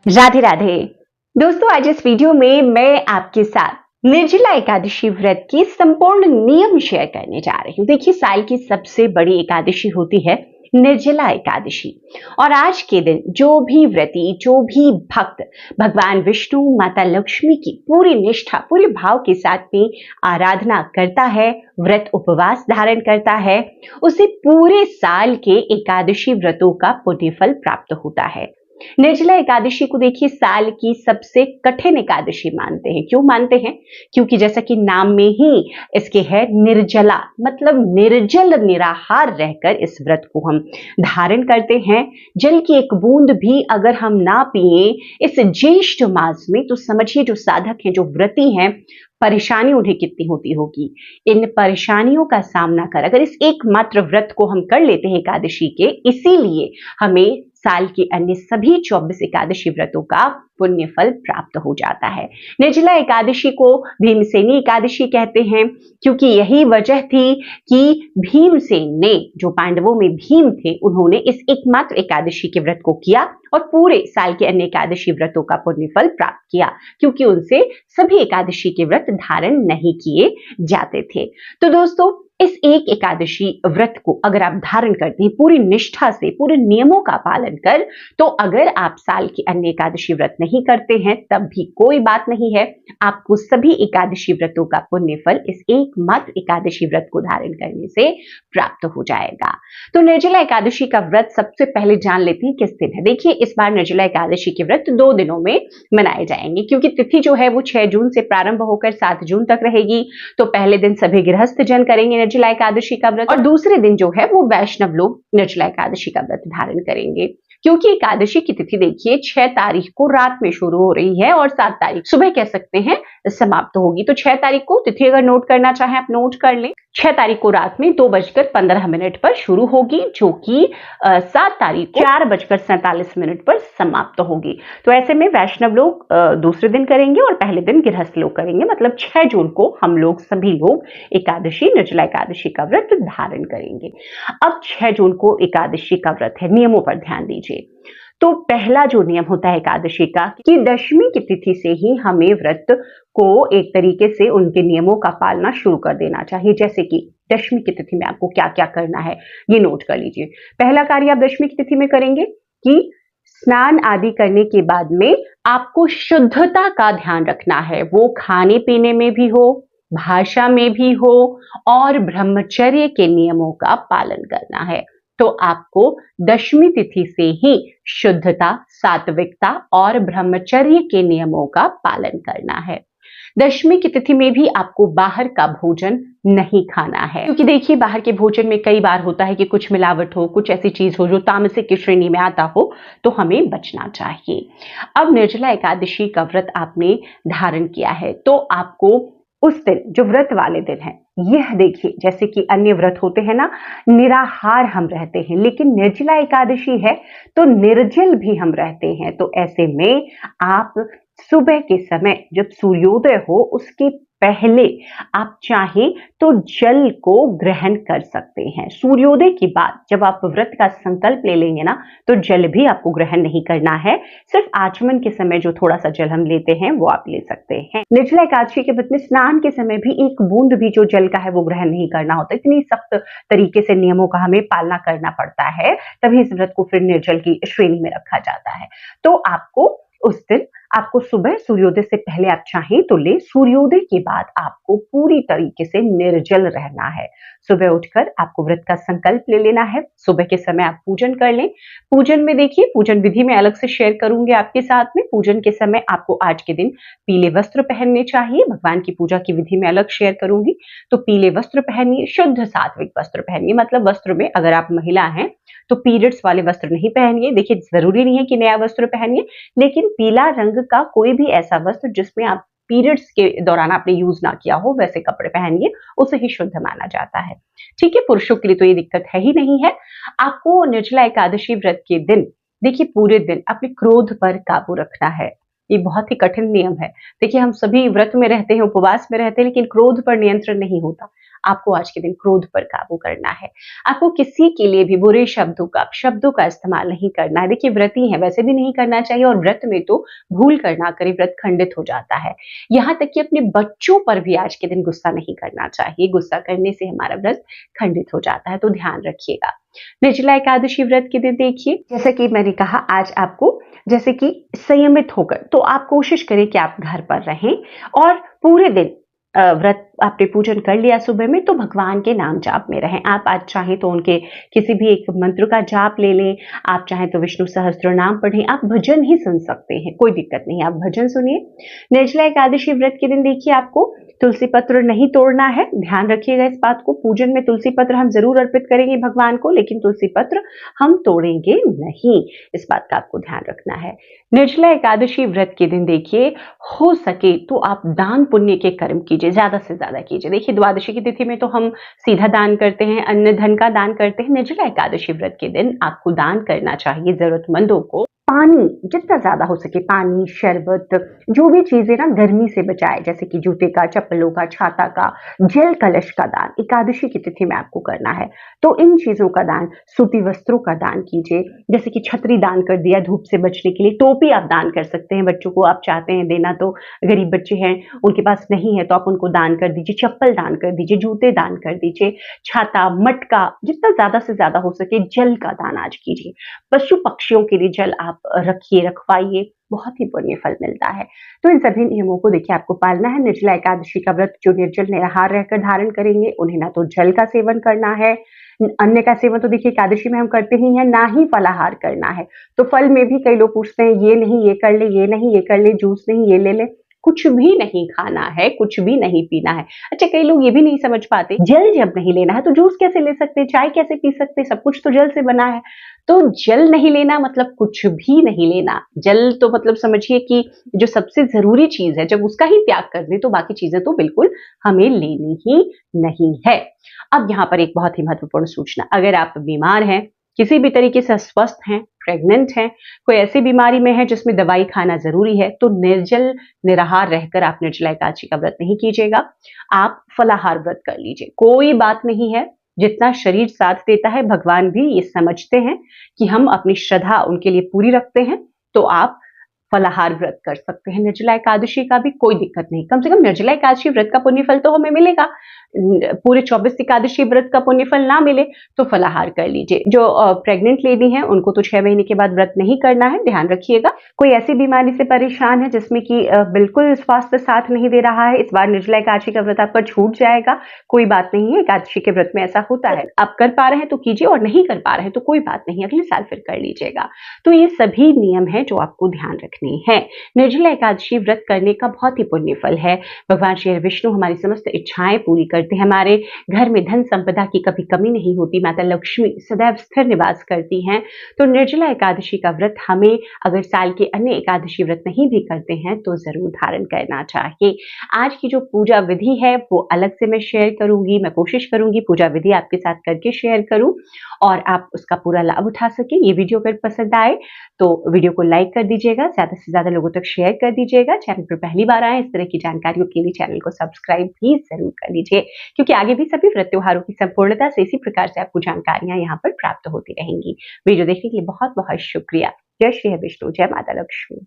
राधे राधे। दोस्तों, आज इस वीडियो में मैं आपके साथ निर्जला एकादशी व्रत की संपूर्ण नियम शेयर करने जा रही हूँ। देखिए, साल की सबसे बड़ी एकादशी होती है निर्जला एकादशी। और आज के दिन जो भी व्रती, जो भी भक्त भगवान विष्णु, माता लक्ष्मी की पूरी निष्ठा, पूरे भाव के साथ में आराधना करता है, व्रत उपवास धारण करता है, उसे पूरे साल के एकादशी व्रतों का पुण्य फल प्राप्त होता है। निर्जला एकादशी को देखिए साल की सबसे कठिन एकादशी मानते हैं। क्यों मानते हैं? क्योंकि जैसा कि नाम में ही इसके है निर्जला, मतलब निर्जल निराहार रहकर इस व्रत को हम धारण करते हैं। जल की एक बूंद भी अगर हम ना पिए इस ज्येष्ठ मास में, तो समझिए जो साधक हैं, जो व्रती हैं, परेशानी उन्हें कितनी होती होगी। इन परेशानियों का सामना कर अगर इस एकमात्र व्रत को हम कर लेते हैं एकादशी के, इसीलिए हमें साल के अन्य सभी 24 एकादशी व्रतों का पुण्य फल प्राप्त हो जाता है। निर्जला एकादशी को भीमसेनी एकादशी कहते हैं, क्योंकि यही वजह थी कि भीमसेन ने, जो पांडवों में भीम थे, उन्होंने इस एकमात्र एकादशी के व्रत को किया और पूरे साल के अन्य एकादशी व्रतों का पुण्य फल प्राप्त किया, क्योंकि उनसे सभी एकादशी के व्रत धारण नहीं किए जाते थे। तो दोस्तों, इस एक एकादशी व्रत को अगर आप धारण करते हैं पूरी निष्ठा से, पूरे नियमों का पालन कर, तो अगर आप साल की अन्य एकादशी व्रत नहीं करते हैं तब भी कोई बात नहीं है, आपको सभी एकादशी व्रतों का पुण्य फल इस एकमात्र एकादशी व्रत को धारण करने से प्राप्त हो जाएगा। तो निर्जला एकादशी का व्रत सबसे पहले जान लेते हैं किस दिन है। देखिए, इस बार निर्जला एकादशी के व्रत 2 दिनों में मनाए जाएंगे, क्योंकि तिथि जो है वो 6 जून से प्रारंभ होकर 7 जून तक रहेगी। तो पहले दिन सभी गृहस्थ जन करेंगे निर्जला एकादशी का व्रत, और दूसरे दिन जो है वो वैष्णव लोग निर्जला एकादशी का व्रत धारण करेंगे। क्योंकि एकादशी की तिथि देखिए 6 तारीख को रात में शुरू हो रही है और 7 तारीख सुबह कह सकते हैं समाप्त होगी। तो 6 तारीख को तिथि अगर नोट करना चाहें आप नोट कर लें। 6 तारीख को रात में 2:15 पर शुरू होगी, जो कि 7 तारीख को 4:47 पर समाप्त होगी। तो ऐसे में वैष्णव लोग दूसरे दिन करेंगे और पहले दिन गृहस्थ लोग करेंगे। मतलब 6 जून को हम लोग सभी लोग एकादशी, निर्जला एकादशी का व्रत धारण करेंगे। अब 6 जून को एकादशी का व्रत है, नियमों पर ध्यान दीजिए। तो पहला जो नियम होता है एकादशी का, कि दशमी की तिथि से ही हमें व्रत को एक तरीके से उनके नियमों का पालना शुरू कर देना चाहिए। जैसे कि दशमी की तिथि में आपको क्या क्या करना है, ये नोट कर लीजिए। पहला कार्य आप दशमी की तिथि में करेंगे कि स्नान आदि करने के बाद में आपको शुद्धता का ध्यान रखना है। वो खाने पीने में भी हो, भाषा में भी हो, और ब्रह्मचर्य के नियमों का पालन करना है। तो आपको दशमी तिथि से ही शुद्धता, सात्विकता और ब्रह्मचर्य के नियमों का पालन करना है। दशमी की तिथि में भी आपको बाहर का भोजन नहीं खाना है, क्योंकि देखिए बाहर के भोजन में कई बार होता है कि कुछ मिलावट हो, कुछ ऐसी चीज हो जो तामसिक की श्रेणी में आता हो, तो हमें बचना चाहिए। अब निर्जला एकादशी का व्रत आपने धारण किया है, तो आपको उस दिन, जो व्रत वाले दिन है, यह देखिए, जैसे कि अन्य व्रत होते हैं ना, निराहार हम रहते हैं, लेकिन निर्जला एकादशी है तो निर्जल भी हम रहते हैं। तो ऐसे में आप सुबह के समय जब सूर्योदय हो उसके पहले आप चाहें तो जल को ग्रहण कर सकते हैं। सूर्योदय के बाद जब आप व्रत का संकल्प ले लेंगे ना, तो जल भी आपको ग्रहण नहीं करना है। सिर्फ आचमन के समय जो थोड़ा सा जल हम लेते हैं वो आप ले सकते हैं। निर्जला एकादशी के व्रत में स्नान के समय भी एक बूंद भी जो जल का है वो ग्रहण नहीं करना होता। इतनी सख्त तरीके से नियमों का हमें पालना करना पड़ता है, तभी इस व्रत को फिर निर्जल की श्रेणी में रखा जाता है। तो आपको उस दिन, आपको सुबह सूर्योदय से पहले आप चाहें तो ले, सूर्योदय के बाद आपको पूरी तरीके से निर्जल रहना है। सुबह उठकर आपको व्रत का संकल्प ले लेना है। सुबह के समय आप पूजन कर लें। पूजन में देखिए, पूजन विधि में अलग से शेयर करूंगी आपके साथ में। पूजन के समय आपको आज के दिन पीले वस्त्र पहनने चाहिए। भगवान की पूजा की विधि में अलग शेयर करूंगी। तो पीले वस्त्र पहनिए, शुद्ध सात्विक वस्त्र पहनिए। मतलब वस्त्र में अगर आप महिला हैं तो पीरियड्स वाले वस्त्र नहीं पहनिए। देखिए, जरूरी नहीं है कि नया वस्त्र पहनिए, लेकिन पीला रंग का कोई भी ऐसा वस्त्र जिसमें आप पीरियड्स के दौरान आपने यूज ना किया हो, वैसे कपड़े पहनिए, उसे ही शुद्ध माना जाता है। ठीक है, पुरुषों के लिए तो ये दिक्कत है ही नहीं है। आपको निर्जला एकादशी व्रत के दिन देखिए पूरे दिन अपने क्रोध पर काबू रखना है। ये बहुत ही कठिन नियम है। देखिए, हम सभी व्रत में रहते हैं, उपवास में रहते हैं, लेकिन क्रोध पर नियंत्रण नहीं होता। आपको आज के दिन क्रोध पर काबू करना है। आपको किसी के लिए भी बुरे शब्दों का इस्तेमाल नहीं करना है। देखिए व्रती हैं, वैसे भी नहीं करना चाहिए और व्रत में तो भूल कर ना करें, व्रत खंडित हो जाता है। यहाँ तक कि अपने बच्चों पर भी आज के दिन गुस्सा नहीं करना चाहिए। गुस्सा करने से हमारा व्रत खंडित हो जाता है, तो ध्यान रखिएगा। निर्जला एकादशी व्रत के दिन देखिए, जैसा कि मैंने कहा आज आपको जैसे कि संयमित होकर, तो आप कोशिश करें कि आप घर पर रहें और पूरे दिन व्रत आपने पूजन कर लिया सुबह में तो भगवान के नाम जाप में रहें। आप आज चाहें तो उनके किसी भी एक मंत्र का जाप ले लें, आप चाहें तो विष्णु सहस्त्र नाम पढ़ें, आप भजन ही सुन सकते हैं, कोई दिक्कत नहीं, आप भजन सुनिए। निर्जला एकादशी व्रत के दिन देखिए आपको तुलसी पत्र नहीं तोड़ना है, ध्यान रखिएगा इस बात को। पूजन में तुलसी पत्र हम जरूर अर्पित करेंगे भगवान को, लेकिन तुलसी पत्र हम तोड़ेंगे नहीं, इस बात का आपको ध्यान रखना है। निर्जला एकादशी व्रत के दिन देखिए हो सके तो आप दान पुण्य के कर्म कीजिए, ज्यादा से ज्यादा कीजिए। देखिए द्वादशी की तिथि में तो हम सीधा दान करते हैं, अन्न धन का दान करते हैं। निर्जला एकादशी व्रत के दिन आपको दान करना चाहिए जरूरतमंदों को। पानी जितना ज्यादा हो सके, पानी, शरबत, जो भी चीजें ना गर्मी से बचाए, जैसे कि जूते का, चप्पलों का, छाता का, जल कलश का दान एकादशी की तिथि में आपको करना है। तो इन चीजों का दान, सूती वस्त्रों का दान कीजिए, जैसे कि छतरी दान कर दिया धूप से बचने के लिए, टोपी आप दान कर सकते हैं बच्चों को, आप चाहते हैं देना तो, गरीब बच्चे हैं उनके पास नहीं है तो आप उनको दान कर दीजिए, चप्पल दान कर दीजिए, जूते दान कर दीजिए, छाता, मटका, जितना ज्यादा से ज्यादा हो सके जल का दान आज कीजिए। पशु पक्षियों के लिए जल आप रखिए, रखवाइए, बहुत ही पुण्य फल मिलता है। तो इन सभी नियमों को देखिए आपको पालना है। निर्जला एकादशी का व्रत जो निर्जल निराहार रहकर धारण करेंगे उन्हें ना तो जल का सेवन करना है, अन्न का सेवन तो देखिए एकादशी में हम करते ही हैं, ना ही फलाहार करना है। तो फल में भी कई लोग पूछते हैं ये नहीं ये कर ले, ये नहीं ये कर ले, जूस नहीं ये ले ले, कुछ भी नहीं खाना है, कुछ भी नहीं पीना है। अच्छा कई लोग ये भी नहीं समझ पाते, जल जब नहीं लेना है तो जूस कैसे ले सकते, चाय कैसे पी सकते, सब कुछ तो जल से बना है। तो जल नहीं लेना मतलब कुछ भी नहीं लेना। जल तो मतलब समझिए कि जो सबसे जरूरी चीज है, जब उसका ही त्याग कर दे तो बाकी चीजें तो बिल्कुल हमें लेनी ही नहीं है। अब यहाँ पर एक बहुत ही महत्वपूर्ण सूचना, अगर आप बीमार हैं, किसी भी तरीके से अस्वस्थ हैं, प्रेग्नेंट हैं, कोई ऐसी बीमारी में है जिसमें दवाई खाना जरूरी है, तो निर्जल निराहार रहकर आप निर्जला एकादशी का व्रत नहीं कीजिएगा, आप फलाहार व्रत कर लीजिए, कोई बात नहीं है। जितना शरीर साथ देता है, भगवान भी ये समझते हैं कि हम अपनी श्रद्धा उनके लिए पूरी रखते हैं, तो आप फलाहार व्रत कर सकते हैं। निर्जला एकादशी का भी कोई दिक्कत नहीं, कम से कम निर्जला एकादशी व्रत का पुण्य फल तो हमें मिलेगा। पूरे 24 एकादशी व्रत का पुण्य फल ना मिले तो फलाहार कर लीजिए। जो प्रेग्नेंट लेडी हैं उनको तो 6 महीने के बाद व्रत नहीं करना है, ध्यान रखिएगा। कोई ऐसी बीमारी से परेशान है जिसमें कि बिल्कुल स्वास्थ्य साथ नहीं दे रहा है, इस बार निर्जला एकादशी का व्रत आपका छूट जाएगा, कोई बात नहीं है, एकादशी के व्रत में ऐसा होता है। आप कर पा रहे हैं तो कीजिए और नहीं कर पा रहे हैं तो कोई बात नहीं, अगले साल फिर कर लीजिएगा। तो ये सभी नियम है जो आपको ध्यान रखने हैं। निर्जला एकादशी व्रत करने का बहुत ही पुण्य फल है। भगवान श्री विष्णु हमारी समस्त इच्छाएं पूरी करते हैं, हमारे घर में धन संपदा की कभी कमी नहीं होती, माता लक्ष्मी सदैव स्थिर निवास करती हैं। तो निर्जला एकादशी का व्रत हमें अगर साल के अन्य एकादशी व्रत नहीं भी करते हैं तो जरूर धारण करना चाहिए। आज की जो पूजा विधि है वो अलग से मैं शेयर करूंगी, मैं कोशिश करूंगी पूजा विधि आपके साथ करके शेयर करूं और आप उसका पूरा लाभ उठा सकें। ये वीडियो अगर पसंद आए तो वीडियो को लाइक कर दीजिएगा, ज्यादा से ज्यादा लोगों तक शेयर कर दीजिएगा। चैनल पर पहली बार आए, इस तरह की जानकारियों के लिए चैनल को सब्सक्राइब भी जरूर कर लीजिए, क्योंकि आगे भी सभी व्रत त्योहारों की संपूर्णता से इसी प्रकार से आपको जानकारियां यहाँ पर प्राप्त होती रहेंगी। वीडियो देखने के लिए बहुत बहुत शुक्रिया। जय श्री विष्णु, जय माता लक्ष्मी।